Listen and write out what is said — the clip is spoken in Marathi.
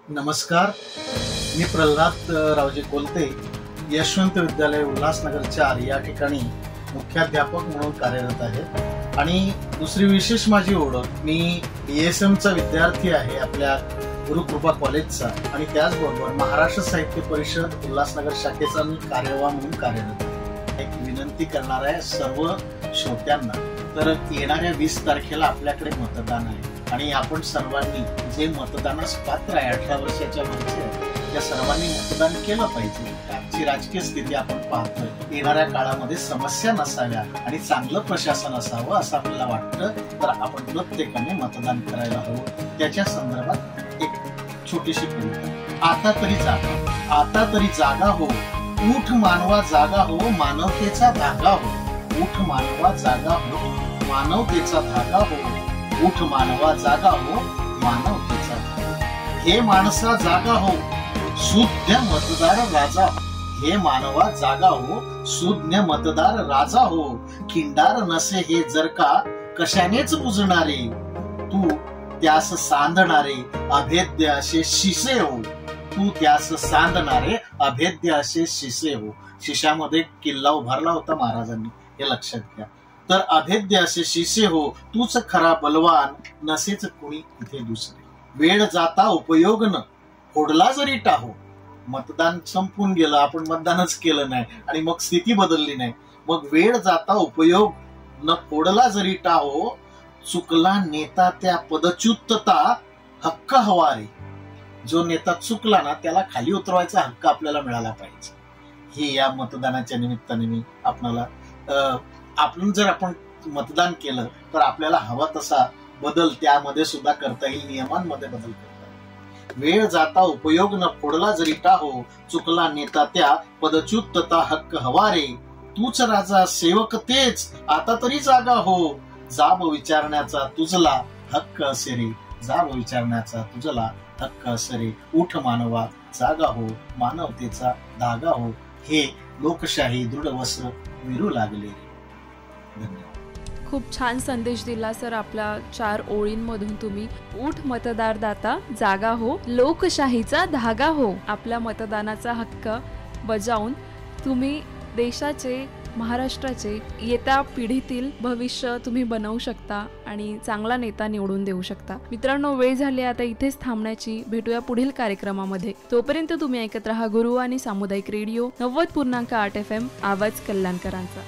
नमस्कार, मी प्रल्हाद रावजी कोलते, यशवंत विद्यालय उल्हासनगर 4 या ठिकाणी मुख्याध्यापक म्हणून कार्यरत आहे। आणि दुसरी विशेष माझी ओळख, मी BSM चा विद्यार्थी आहे आपल्या गुरुकृपा कॉलेजचा, आणि त्याचबरोबर महाराष्ट्र साहित्य परिषद उल्हासनगर शाखेचा मी कार्यवाह म्हणून कार्यरत आहे। एक विनंती करणार आहे सर्व श्रोत्यांना, तर येणाऱ्या 20 तारखेला आपल्याकडे मतदान आहे आणि आपण सर्वांनी जे मतदानास पात्र आहे 18 वर्षाच्या वरचे त्या सर्वांनी मतदान केलं पाहिजे। आजची राजकीय स्थिती आपण पाहतोय, येणाऱ्या काळामध्ये समस्या नसाव्या आणि चांगलं प्रशासन असावं असं आपल्याला वाटतं, तर आपण प्रत्येकाने मतदान करायला हवं। त्याच्या संदर्भात एक छोटीशी कविता। आता तरी जागा हो, उठ मानवा जागा हो, मानवतेचा धागा हो। उठ मानवा जागा हो, मानवतेचा धागा हो। उठ मानवा जागा हो, मानवतेचा धागा। हे माणसा जागा हो, सुज्ञ मतदार राजा हो। हे मानवा जागा हो, सुज्ञ मतदार राजा हो। खिंडार नसे हे जर का कशानेच बुजणारे, तू त्यास सांधणारे अभेद्य असे शिसे हो। तू त्यास सांधणारे अभेद्य असे शिसे हो। शिशामध्ये किल्ला उभारला होता महाराजांनी, हे लक्षात घ्या। तर अभेद्य असे शिसे हो, तूच खरा बलवान, नसेच कुणी इथे दुसरे। वेळ जाता उपयोग न, फोडला जरी टाहो। मतदान संपून गेलं, आपण मतदानच केलं नाही आणि मग स्थिती बदलली नाही, मग वेळ जाता उपयोग न, फोडला जरी टाहो। चुकला नेता त्या पदच्युतता, हक्क हवा रे। जो नेता चुकला ना, त्याला खाली उतरवायचा हक्क आपल्याला मिळाला पाहिजे। हे या मतदानाच्या निमित्ताने मी आपल्याला जर आपण मतदान केलं तर आपल्याला हवा तसा बदल त्यामध्ये सुद्धा करता येईल, नियमांमध्ये बदल करता येईल। वेळ जाता उपयोग न, फोडला जरी टाहो। चुकला नेता त्या पदच्युतता, हक्क हवा रे। तूच राजा सेवक तेच, आता तरी जागा हो। जाब विचारण्याचा तुझला हक्क असे रे। जाब विचारण्याचा तुझला हक्क असे रे। उठ मानवा जागा हो, मानवतेचा धागा हो। हे लोकशाही दृढवस विरू लागले। खूप छान संदेश दिला सर आपल्या 4 ओळींमधून तुम्ही। उठ मतदार दाता जागा हो, लोकशाहीचा धागा हो। आपल्या मतदानाचा हक्क बजावून तुम्ही देशाचे, महाराष्ट्राचे येत्या पिढीतील भविष्य तुम्ही बनवू शकता आणि चांगला नेता निवडून देऊ शकता। मित्रांनो, वेळ झाली आता इथेच थांबण्याची। भेटूया पुढील कार्यक्रमामध्ये। तोपर्यंत तुम्ही ऐकत राहा गुरु आणि सामुदायिक रेडिओ 90.8 FM, आवाज कल्याणकरांचा।